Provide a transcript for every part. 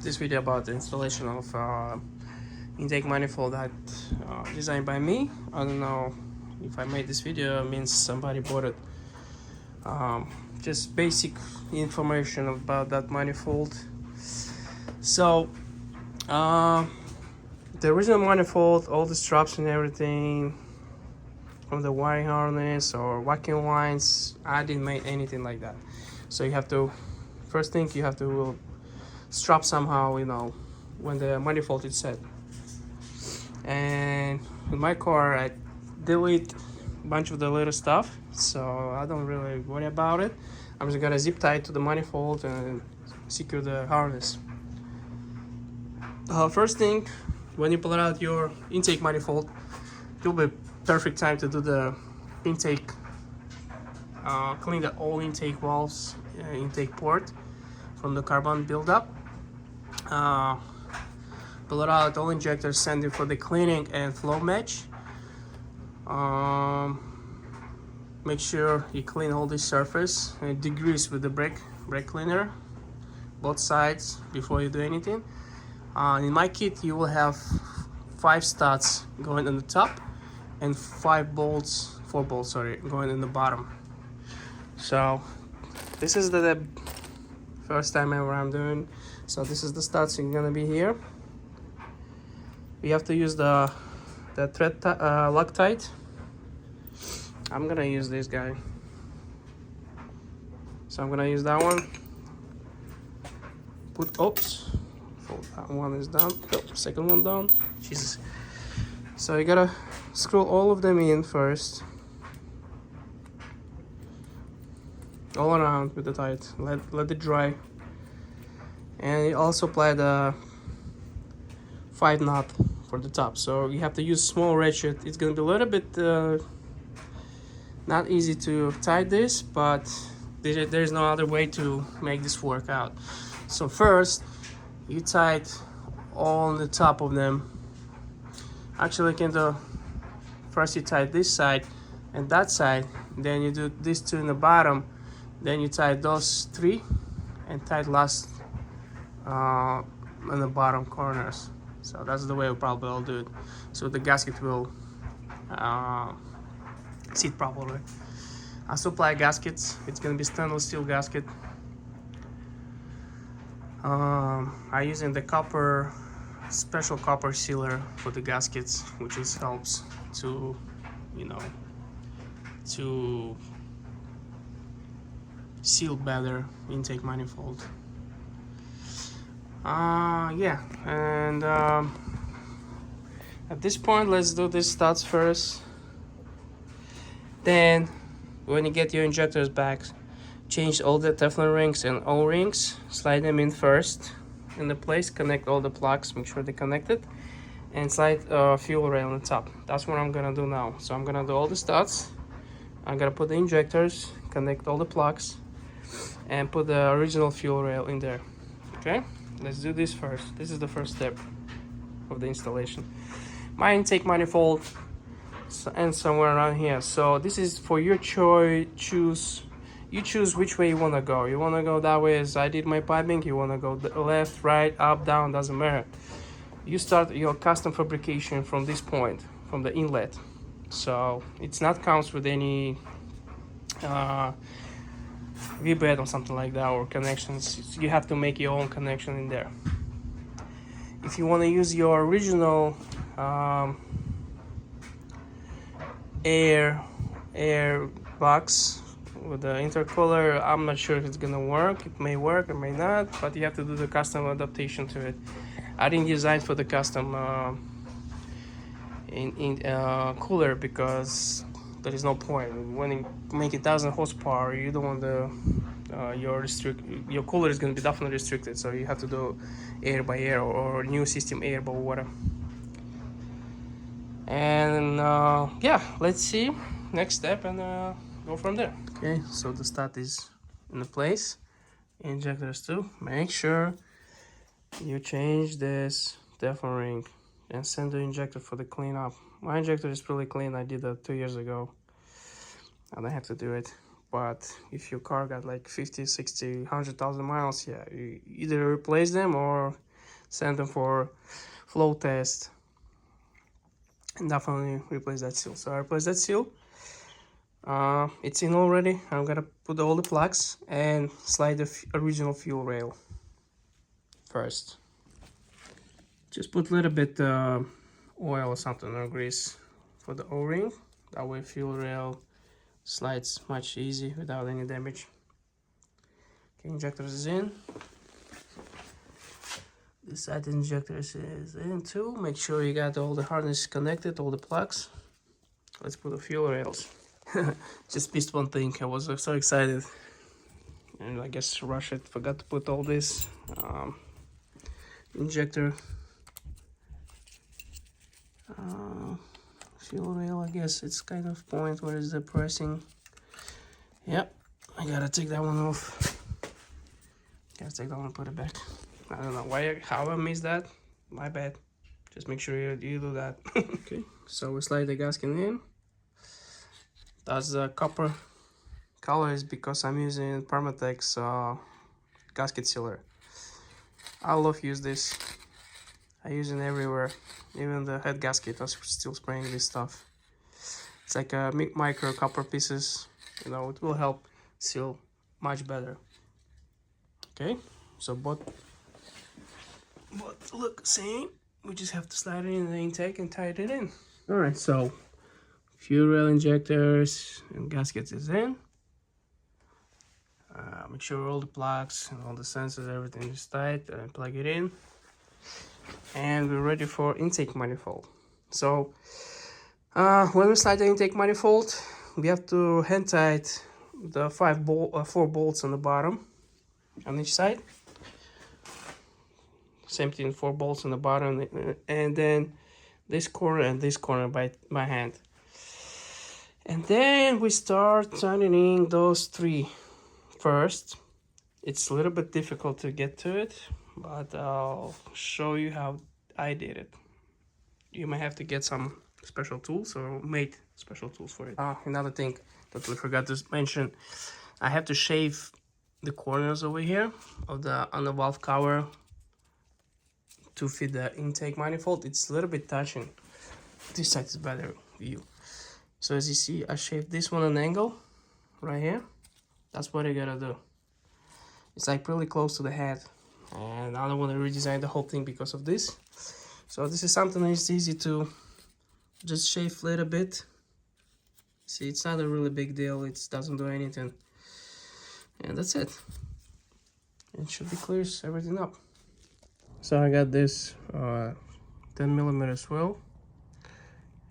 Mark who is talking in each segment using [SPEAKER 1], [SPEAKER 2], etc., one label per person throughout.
[SPEAKER 1] this video about the installation of intake manifold that designed by me. I don't know if I made this video, it means somebody bought it. Just basic information about that manifold. So the original manifold, all the straps and everything from the wiring harness or vacuum lines, I didn't make anything like that. So you have to, first thing you have to strap somehow, you know, when the manifold is set. And in my car I delete a bunch of the little stuff, so I don't really worry about it. I'm just gonna zip tie it to the manifold and secure the harness. First thing, when you pull out your intake manifold, it will be perfect time to do the intake, clean the all intake valves, intake port from the carbon buildup. Pull it out, all injectors, send it for the cleaning and flow match. Make sure you clean all this surface and degrease with the brake cleaner, both sides, before you do anything. In my kit you will have 5 studs going on the top and 4 bolts going in the bottom. So this is the first time ever I'm doing. So this is the studs are gonna be here. We have to use the thread Loctite. I'm gonna use this guy, so I'm gonna use that one. That one is down. Second one down. Jesus. So you gotta screw all of them in first, all around with the tight. Let it dry, and you also apply the 5 knot for the top. So you have to use small ratchet. It's gonna be a little bit not easy to tie this, but there's no other way to make this work out. So first you tie it all on the top of them. Actually, you can do, first you tie this side and that side, then you do these 2 in the bottom, then you tie those 3 and tie last on the bottom corners. So that's the way we'll probably all do it, so the gasket will sit properly. I supply gaskets. It's gonna be stainless steel gasket. I'm using the special copper sealer for the gaskets, which helps to, you know, to seal better intake manifold. Yeah, and at this point let's do these studs first. Then when you get your injectors back, change all the Teflon rings and O-rings, slide them in first in the place, connect all the plugs, make sure they're connected, and slide fuel rail on top. That's what I'm gonna do now. So I'm gonna do all the studs, I'm gonna put the injectors, connect all the plugs, and put the original fuel rail in there. Okay, let's do this first. This is the first step of the installation. My intake manifold and somewhere around here. So this is for your choice. You choose which way you want to go. You want to go that way as I did my piping, you want to go left, right, up, down, doesn't matter. You start your custom fabrication from this point, from the inlet. So it's not counts with any V-bed or something like that, or connections. You have to make your own connection in there. If you want to use your original air box with the intercooler, I'm not sure if it's gonna work. It may work, it may not, but you have to do the custom adaptation to it. I didn't design for the custom cooler because there is no point. When you make 1,000 horsepower, you don't want the your cooler is gonna be definitely restricted, so you have to do air by air or new system air by water. And yeah, let's see next step and go from there. Okay, so the stud is in the place, injectors too. Make sure you change this Teflon ring and send the injector for the cleanup. My injector is pretty clean. I did that 2 years ago. I don't have to do it. But if your car got like 50, 60, 100,000 miles, yeah, you either replace them or send them for flow test, and definitely replace that seal. So I replace that seal. It's in already. I'm gonna put all the plugs and slide the original fuel rail first. Just put a little bit oil or something or grease for the O-ring. That way fuel rail slides much easy without any damage. Okay, injectors is in. This side injectors is in too. Make sure you got all the harness connected, all the plugs. Let's put the fuel rails. Just missed one thing. I was so excited, and I guess rushed it. Forgot to put all this injector fuel rail. I guess it's kind of point where is the pressing. Yep, I gotta take that one off. Gotta take that one and put it back. I don't know how I missed that. My bad. Just make sure you do that. Okay, so we slide the gasket in. That's the copper color is because I'm using Permatex gasket sealer. I love use this. I use it everywhere. Even the head gasket, I'm still spraying this stuff. It's like a micro copper pieces. You know, it will help seal much better. Okay, so both look same. We just have to slide it in the intake and tie it in. All right, so fuel rail injectors and gaskets is in. Make sure all the plugs and all the sensors, everything is tight, and plug it in. And we're ready for intake manifold. So when we slide the intake manifold, we have to hand tight the 4 bolts on the bottom on each side. Same thing, 4 bolts on the bottom, and then this corner and this corner by hand. And then we start tightening those 3 first. It's a little bit difficult to get to it, but I'll show you how I did it. You might have to get some special tools or made special tools for it. Another thing that we forgot to mention, I have to shave the corners over here of the on the valve cover to fit the intake manifold. It's a little bit touching. This side is better view. So as you see, I shaved this one an angle right here. That's what I gotta do. It's like really close to the head, and I don't want to redesign the whole thing because of this. So this is something that's easy to just shave a little bit. See, it's not a really big deal. It doesn't do anything, and that's it. It should be clears everything up. So I got this 10mm swivel,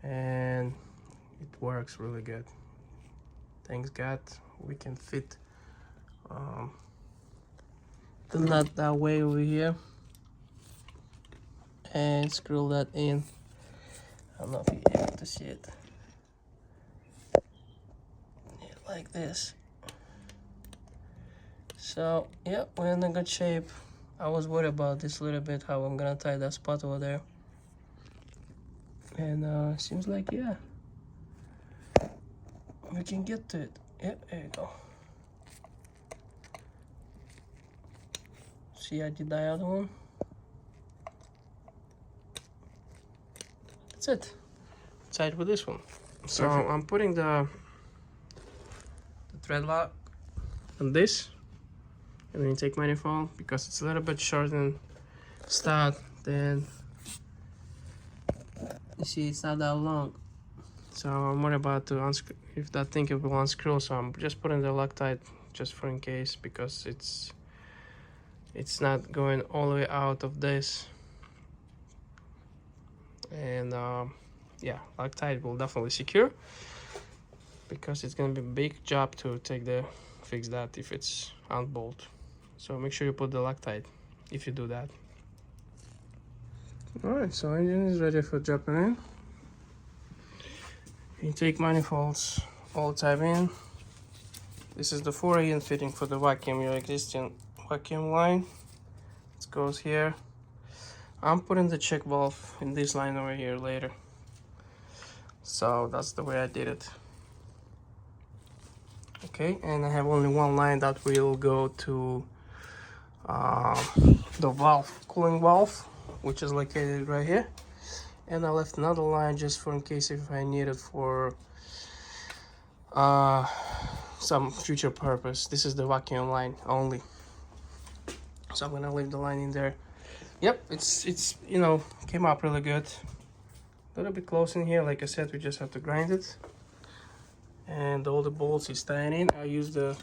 [SPEAKER 1] and it works really good. Thanks God we can fit the nut that way over here and screw that in. I don't know if you're able to see it. Yeah, like this. So yeah, we're in a good shape. I was worried about this a little bit, how I'm gonna tie that spot over there, and seems like, yeah, we can get to it. Yep, there you go. See, I did the other one. That's it. Tied with this one. So perfect. I'm putting the thread lock on this and the intake manifold because it's a little bit shorter than stout. Then you see, it's not that long. So I'm worried about to unscrew if that thing will unscrew. So I'm just putting the Loctite just for in case, because it's not going all the way out of this. And yeah, Loctite will definitely secure, because it's gonna be a big job to fix that if it's unbolt. So make sure you put the Loctite if you do that. Alright, so engine is ready for dropping in. Intake manifolds all tied in. This is the 4AN fitting for the vacuum, your existing vacuum line. It goes here. I'm putting the check valve in this line over here later. So that's the way I did it. Okay, and I have only one line that will go to the valve, cooling valve. which is located right here, and I left another line just for in case if I need it for some future purpose. This is the vacuum line only, so I'm gonna leave the line in there. Yep, it's you know, came up really good. A little bit close in here, like I said, we just have to grind it, and all the bolts is tying in. I use the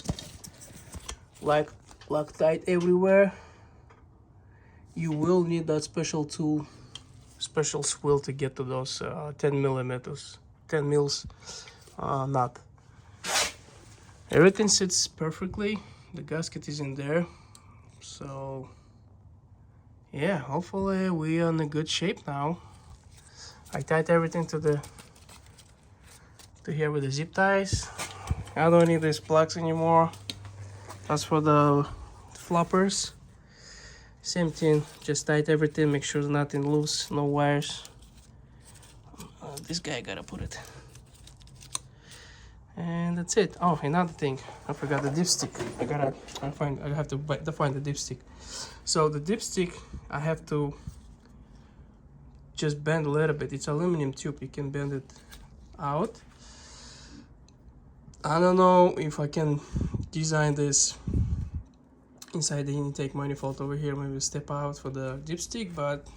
[SPEAKER 1] Loctite everywhere. You will need that special tool, special swill to get to those 10 millimeters, 10 mils nut. Everything sits perfectly. The gasket is in there, so yeah, hopefully we are in a good shape now. I tied everything to here with the zip ties. I don't need these plugs anymore. That's for the floppers. Same thing, just tight everything, make sure nothing loose, no wires. This guy gotta put it. And that's it. Oh, another thing, I forgot the dipstick. I have to find the dipstick. So the dipstick, I have to just bend a little bit. It's aluminum tube, you can bend it out. I don't know if I can design this inside the intake manifold over here, maybe step out for the dipstick, but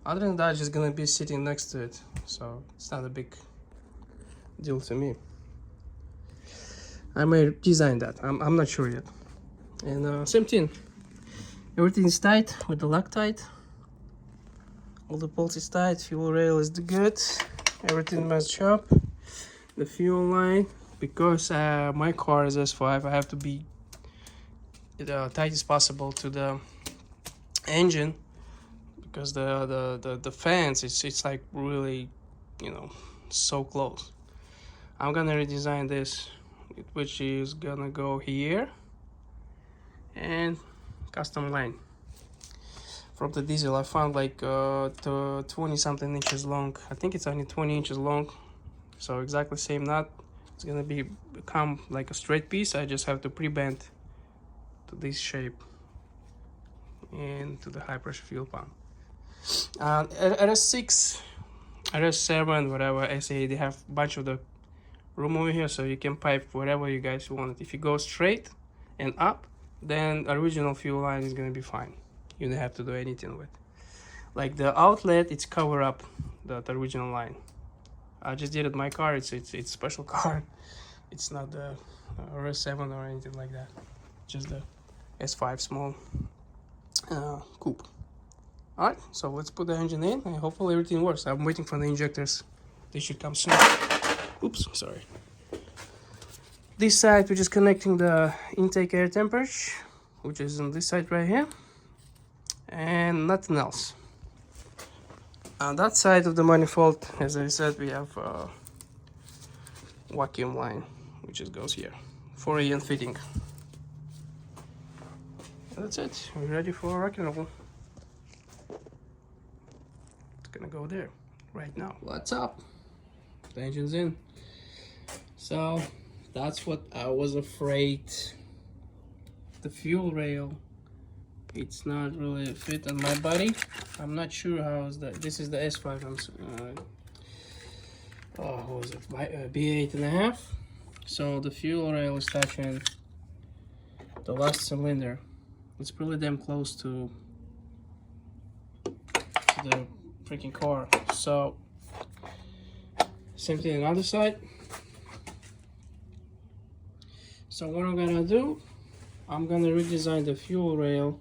[SPEAKER 1] other than that, just gonna be sitting next to it, so it's not a big deal to me. I may design that, I'm not sure yet. And same thing, everything is tight with the Loctite. All the bolts is tight, fuel rail is good, everything matches up. The fuel line, because my car is S5, I have to be tight as possible to the engine, because the fans, it's like really, you know, so close. I'm gonna redesign this, which is gonna go here, and custom line from the diesel. I found like 20 something inches long. I think it's only 20 inches long, so exactly same nut. It's gonna become like a straight piece. I just have to pre-bend to this shape and to the high pressure fuel pump. RS6, RS7, whatever SA, they have a bunch of the room over here, so you can pipe whatever you guys want. If you go straight and up, then original fuel line is gonna be fine. You don't have to do anything with. Like the outlet, it's cover up the original line. I just did it my car. It's special car. It's not the RS7 or anything like that. Just the S5 small coupe. Alright, so let's put the engine in and hopefully everything works. I'm waiting for the injectors. They should come soon. Oops, sorry. This side, we're just connecting the intake air temperature, which is on this side right here, and nothing else. On that side of the manifold, as I said, we have a vacuum line, which just goes here for a fitting. That's it. We're ready for rock and roll. It's gonna go there right now. What's up? The engine's in. So that's what I was afraid. The fuel rail, it's not really fit on my body. I'm not sure how is that. This is the S5. What was it? B8.5. So the fuel rail is touching the last cylinder. It's pretty damn close to the freaking car. So same thing on the other side. So what I'm gonna do, I'm gonna redesign the fuel rail.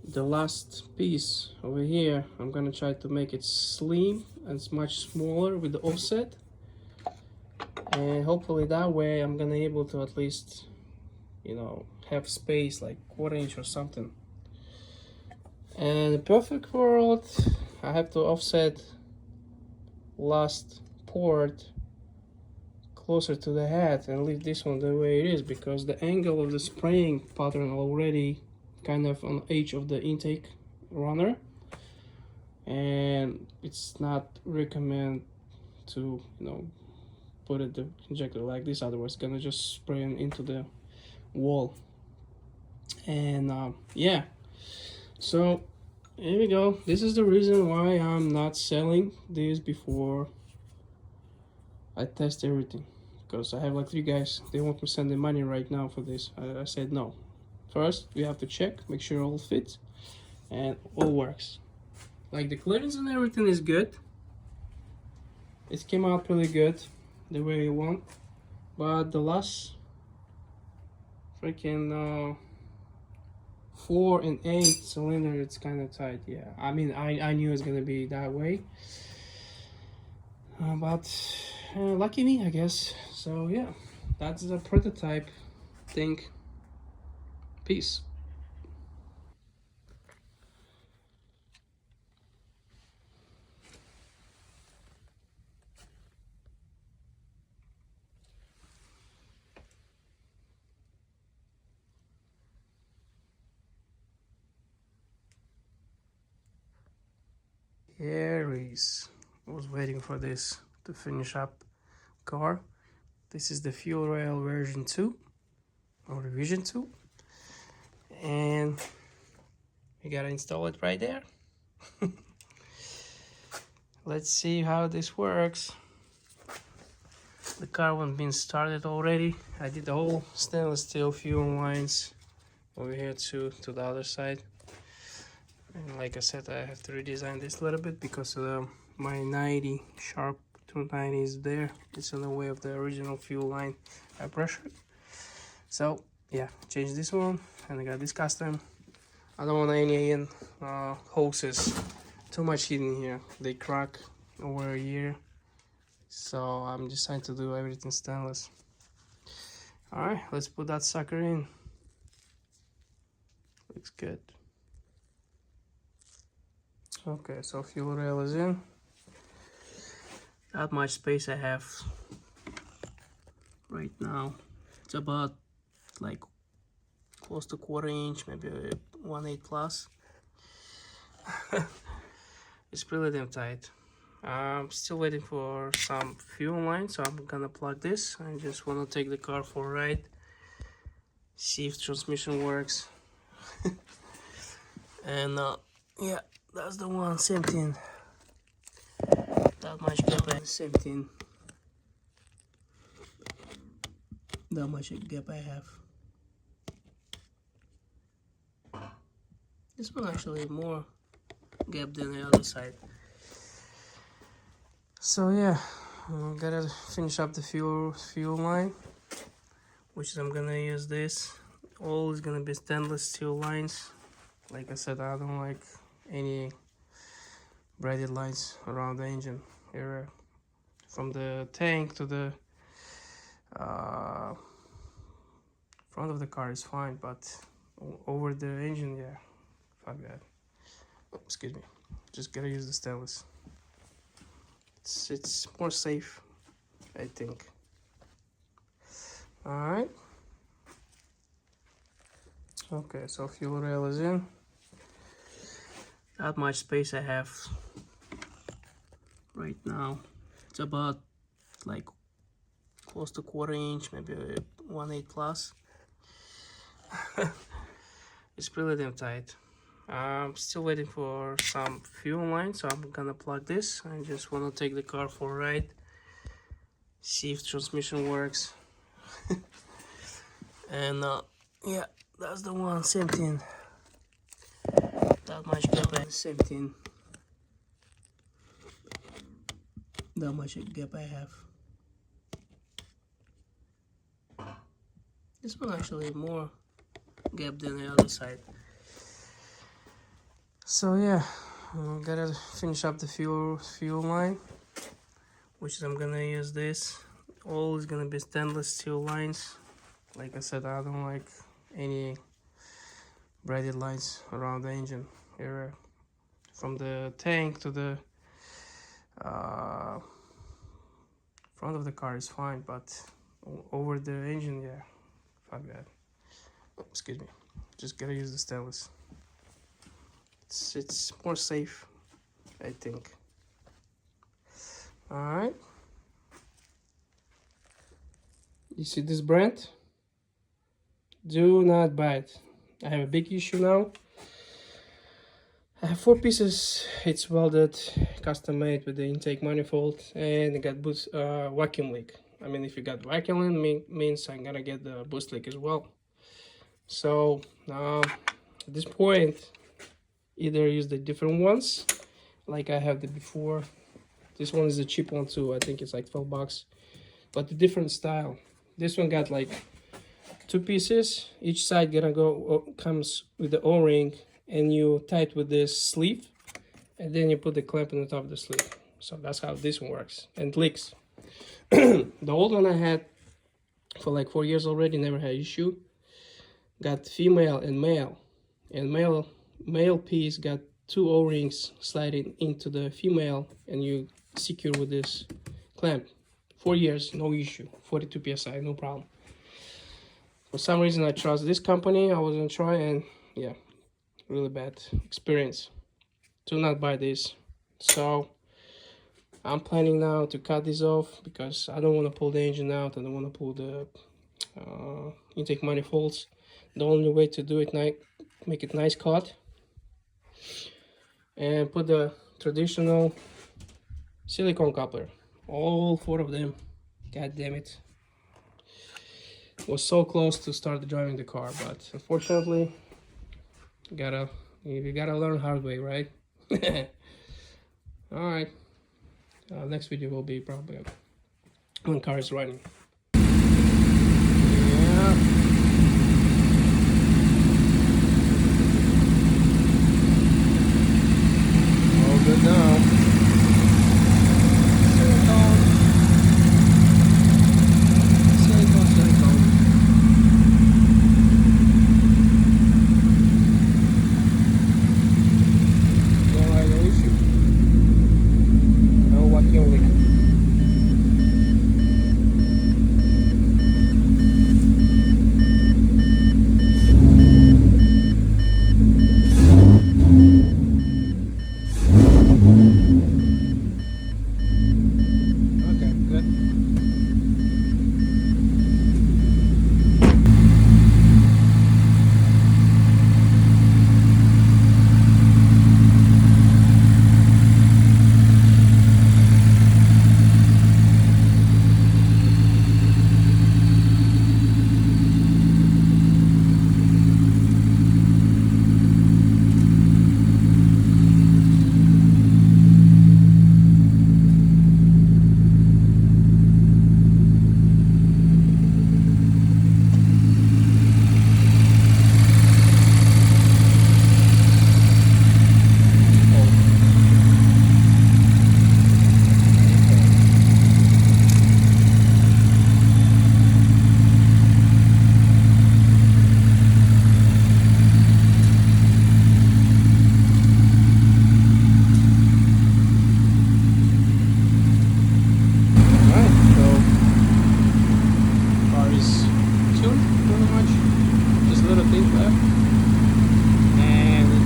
[SPEAKER 1] The last piece over here, I'm gonna try to make it slim and much smaller with the offset, and hopefully that way I'm gonna able to at least, you know, have space like 1/4 inch or something. And the perfect world, I have to offset last port closer to the head and leave this one the way it is, because the angle of the spraying pattern already kind of on the edge of the intake runner, and it's not recommend to, you know, put it the injector like this, otherwise it's gonna just spray into the wall. And yeah, so Here we go. This is the reason why I'm not selling this before I test everything, because I have like 3 guys. They want to send the money right now for this. I said no. First we have to check, make sure all fits and all works. Like the clearance and everything is good. It came out pretty good the way you want, but the last freaking 4 and 8 cylinder, it's kind of tight. Yeah, I mean, I knew it's gonna be that way, but lucky me, I guess. So yeah, that's the prototype thing. Peace. Aries. I was waiting for this to finish up car. This is the fuel rail version 2 or revision 2, and we gotta install it right there. Let's see how this works. The car wasn't been started already. I did the whole stainless steel fuel lines over here to the other side, and like I said, I have to redesign this a little bit because of my 90 sharp 290 is there. It's in the way of the original fuel line high pressure. So yeah, change this one, and I got this custom. I don't want any hoses, too much heat in here. They crack over a year, so I'm deciding to do everything stainless. All right, let's put that sucker in. Looks good. Okay, so fuel rail is in. That much space I have right now. It's about like close to 1/4 inch, maybe 1/8 plus. It's pretty damn tight. I'm still waiting for some fuel line, so I'm gonna plug this. I just want to take the car for a ride, see if transmission works. And yeah, that's the one. Same thing. That much gap. Same thing. That much gap I have. This one actually more gap than the other side. So yeah, gotta finish up the fuel line, which I'm gonna use this. All is gonna be stainless steel lines. Like I said, I don't like any braided lines around the engine area. From the tank to the front of the car is fine, but over the engine, yeah, fuck that. Oh, excuse me. Just gotta use the stainless. It's more safe, I think. All right. Okay, so fuel rail is in. That much space I have right now. It's about like close to 1/4 inch, maybe 1/8 plus. It's pretty damn tight. I'm still waiting for some fuel line, so I'm gonna plug this. I just want to take the car for a ride, see if transmission works. And yeah, that's the one. Same thing. That much gap. Same thing. That much gap I have. This one actually more gap than the other side. So yeah, gotta finish up the fuel line, which I'm gonna use this. All is gonna be stainless steel lines. Like I said, I don't like any braided lines around the engine area. From the tank to the front of the car is fine, but over the engine, yeah, fuck that. Oh, excuse me. Just gotta use the stainless. It's more safe, I think. All right. You see this brand? Do not buy it. I have a big issue now. I 4 pieces. It's welded, custom made with the intake manifold, and it got boost vacuum leak. I mean, if you got vacuum leak, means I'm gonna get the boost leak as well. So at this point, either use the different ones, like I have the before. This one is a cheap one too. I think it's like 12 bucks, but the different style. This one got like 2 pieces. Each side gonna go comes with the O-ring, and you tie it with this sleeve, and then you put the clamp on the top of the sleeve. So that's how this one works, and leaks. The old one I had for like 4 years already, never had issue. Got female and male, and male piece got 2 O-rings sliding into the female, and you secure with this clamp. 4 years, no issue. 42 psi, no problem. For some reason I trust this company. I was gonna try, and yeah, really bad experience. Do not buy this. So I'm planning now to cut this off because I don't want to pull the engine out. I don't want to pull the intake manifolds. The only way to do it, make it nice cut, and put the traditional silicone coupler, all 4 of them. God damn it, was so close to start driving the car, but unfortunately you gotta learn hard way, right? All right, next video will be probably when car is running. Yeah, all good now.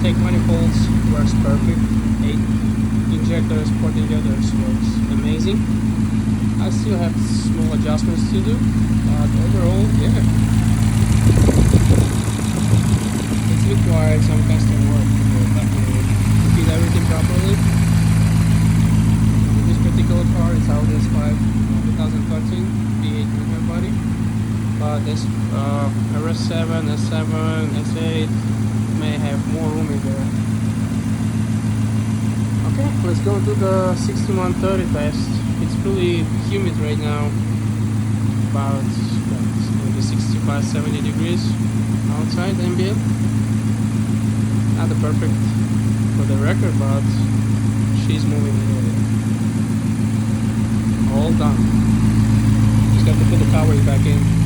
[SPEAKER 1] Manifolds works perfect. 8 injectors, port injectors works amazing. I still have small adjustments to do, but overall, yeah, it's required some custom work to feed everything properly. In this particular car, it's Audi 2013 V8 movement body, but this RS7, S7, S8 may have more room in there. Okay, let's go do the 6130 test. It's really humid right now, about maybe 65-70 degrees outside ambient. Not the perfect for the record, but she's moving anyway. All done. Just got to put the covers back in.